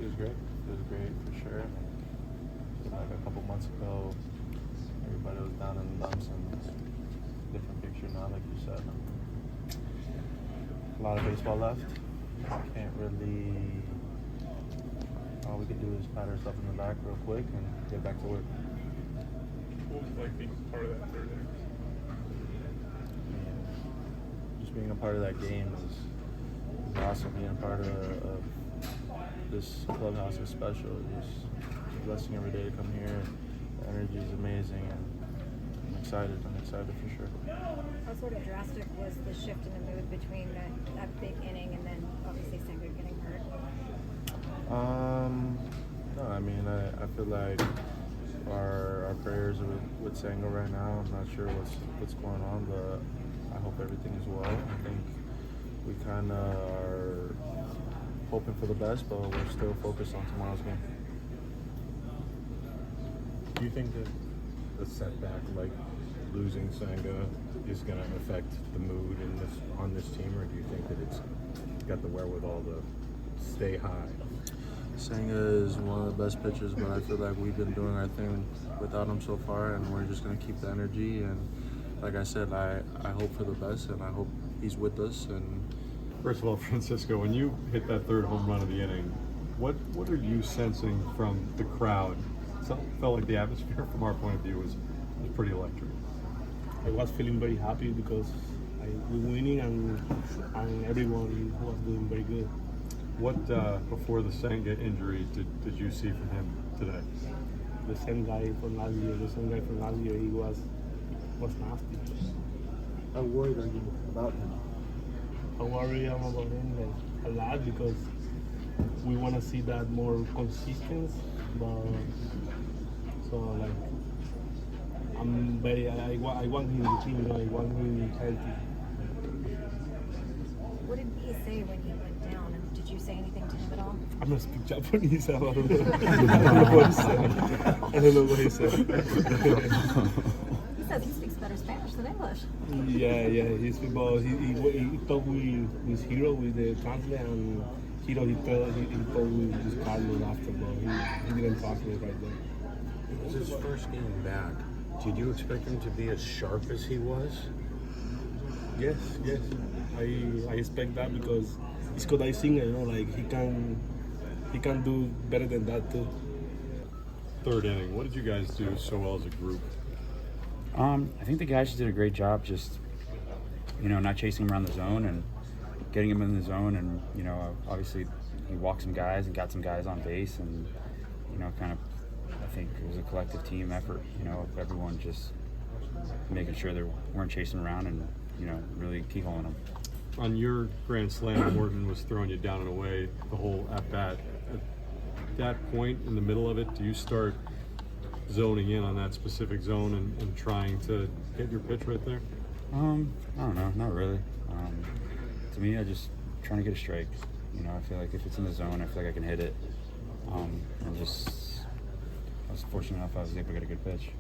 was great. It was great for sure. Like a couple months ago, everybody was down in the dumps, and it's a different picture now, like you said. A lot of baseball left. Can't really. All we could do is pat ourselves in the back real quick and get back to work. What was it like being part of that third inning? Just being a part of that game is awesome. Being a part of this clubhouse is special. It's a blessing every day to come here. The energy is amazing, and I'm excited. I'm excited for sure. How sort of drastic was the shift in the mood between that big inning and then obviously Senga getting hurt? No, I mean, I feel like our prayers are with Senga right now. I'm not sure what's going on, but I hope everything is well. I think we kind of are hoping for the best, but we're still focused on tomorrow's game. Do you think that a setback like losing Senga is going to affect the mood on this team, or do you think that it's got the wherewithal to stay high? Senga is one of the best pitchers, but I feel like we've been doing our thing without him so far, and we're just going to keep the energy. And like I said, I hope for the best, and I hope he's with us. And first of all, Francisco, when you hit that third home run of the inning, what are you sensing from the crowd? It felt like the atmosphere from our point of view was pretty electric. I was feeling very happy because we were winning and everyone was doing very good. What, before the Senga injury, did you see from him today? The same guy from last year. He was nasty. How worried are you about him? I worry about him like, a lot because we want to see that more consistent. But so like I want him to team. I want him healthy. What did he say when he went down? And did you say anything to him at all? I'm not speak Japanese. I don't know what he said. I don't know what he said. He says he speaks better Spanish than English. Yeah. He's football. He talked with Hero with the translator, and Hero he talked with Carlos after, but he didn't talk to me right there. It was his first game back. Did you expect him to be as sharp as he was? Yes. I expect that because it's because I sing it, like he can do better than that too. Third inning, what did you guys do so well as a group? I think the guys just did a great job just, not chasing him around the zone and getting him in the zone. And, obviously he walked some guys and got some guys on base and, kind of, I think it was a collective team effort, of everyone just making sure they weren't chasing around and, really keyholing them. On your grand slam, Morton was throwing you down and away the whole at-bat. At that point, in the middle of it, do you start zoning in on that specific zone and trying to get your pitch right there? I don't know, not really. To me, I just trying to get a strike. I feel like if it's in the zone, I feel like I can hit it. And I was fortunate enough I was able to get a good pitch.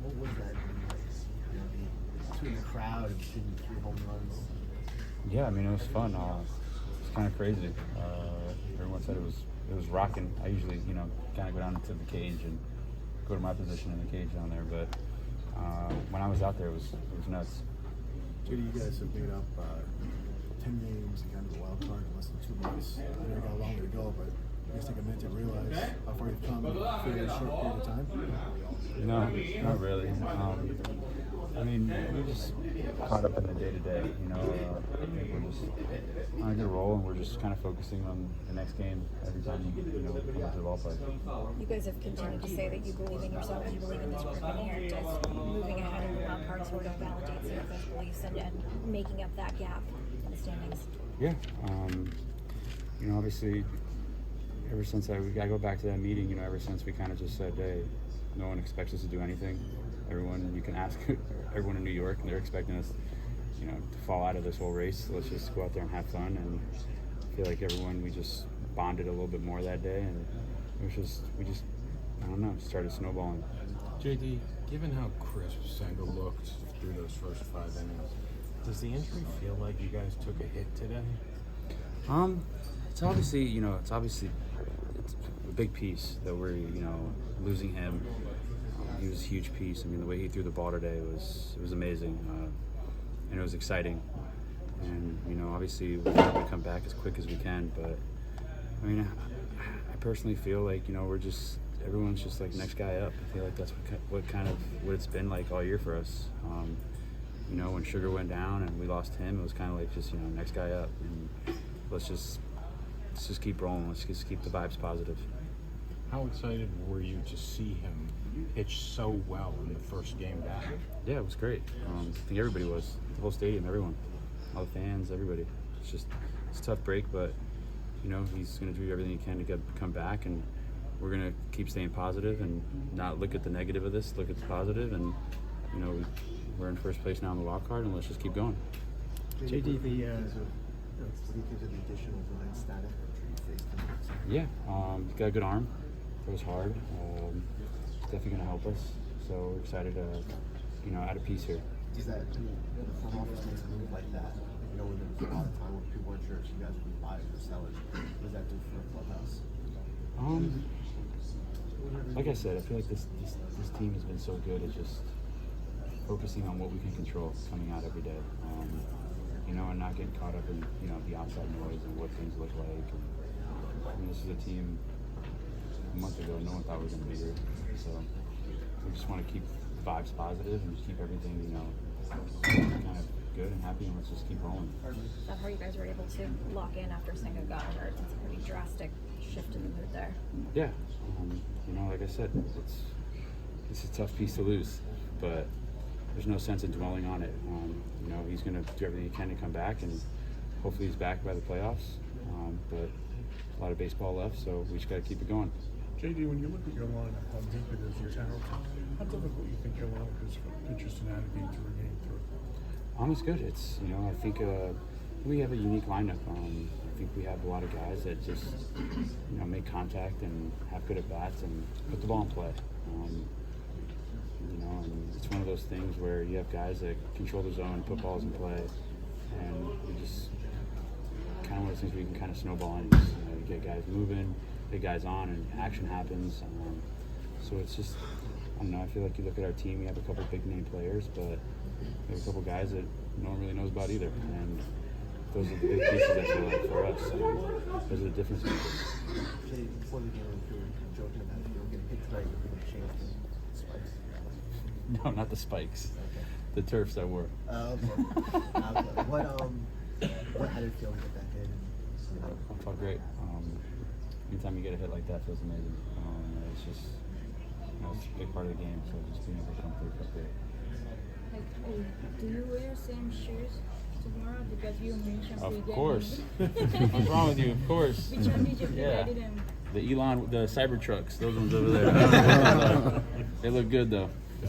What was that between the crowd and shooting 3 home runs? Yeah, it was fun. It was kind of crazy. Everyone said it was rocking. I usually, kind of go down into the cage and go to my position in the cage down there. But when I was out there, it was nuts. JD, you guys have made up 10 games and got to the wild card in less than 2 months. I know you got a long way to go, but you guys take a minute to realize how far you've come in a fairly short period of time? No, not really. We're just caught up in the day-to-day, I think we're just on a good roll, and we're just kind of focusing on the next game every time we come to the ballpark. You guys have continued to say that you believe in yourselves, you believe in this group, and here just moving ahead in the wild card sort of validates your those beliefs and making up that gap in the standings. Yeah, obviously, ever since I go back to that meeting, ever since we kind of just said, hey, no one expects us to do anything. Everyone, you can ask everyone in New York, and they're expecting us, to fall out of this whole race. So let's just go out there and have fun. And I feel like we just bonded a little bit more that day, and we just, I don't know, started snowballing. JD, given how crisp Senga looked through those first 5 innings, does the injury feel like you guys took a hit today? It's obviously, big piece that we're losing him. He was a huge piece. I mean, the way he threw the ball today was amazing, and it was exciting. And obviously we have to come back as quick as we can. But I mean, I personally feel like everyone's just like next guy up. I feel like that's what it's been like all year for us. When Sugar went down and we lost him, it was kind of like just next guy up, and let's just keep rolling. Let's just keep the vibes positive. How excited were you to see him pitch so well in the first game back? Yeah, it was great. I think everybody was, the whole stadium, everyone, all the fans, everybody. It's a tough break, but he's going to do everything he can to come back, and we're going to keep staying positive and not look at the negative of this, look at the positive, and we're in first place now on the wild card, and let's just keep going. JD, what do you think of the addition of Ryan Stanek? Yeah, he's got a good arm, throws hard. It's definitely going to help us, so we're excited to add a piece here. Does that the front office makes a move like that? When there was a lot of time when people weren't sure if you guys would be buyers or sellers. What does that do for a clubhouse? Like I said, I feel like this team has been so good at just focusing on what we can control coming out every day, and not getting caught up in the outside noise and what things look like. And, this is a team a month ago no one thought we were going to be here, so we just want to keep vibes positive and keep everything kind of good and happy, and let's just keep rolling. That's how you guys were able to lock in after Senga got hurt. It's a pretty drastic shift in the mood there. Yeah, like I said, it's a tough piece to lose, but there's no sense in dwelling on it. He's going to do everything he can to come back, and hopefully he's back by the playoffs. But a lot of baseball left, so we just got to keep it going. JD, when you look at your lineup, how deep it is in general, how difficult you think your lineup is for pitchers to navigate through a game through? It's good. It's I think we have a unique lineup. I think we have a lot of guys that just make contact and have good at bats and put the ball in play. And it's one of those things where you have guys that control the zone, put balls in play, and you just kind of one of those things where you can kind of snowball in. You get guys moving, get guys on, and action happens. So it's just, I don't know, I feel like you look at our team, we have a couple big name players, but we have a couple guys that no one really knows about either. And those are the big pieces, I feel like, for us. Those are the difference makers. JD, before the game, we were joking about if you don't get hit tonight, you're going to change the spikes. No, not the spikes. Okay. The turfs I wore. What how did it feel to get that hit? I felt great. Anytime you get a hit like that, feels amazing. It's just, it's a big part of the game, so just being able to come through felt great. Do you wear same shoes tomorrow? Because you mentioned Of course. What's wrong with you? Of course. Which one did you pick? Yeah. I didn't. The Cybertrucks, those ones over there. They look good though.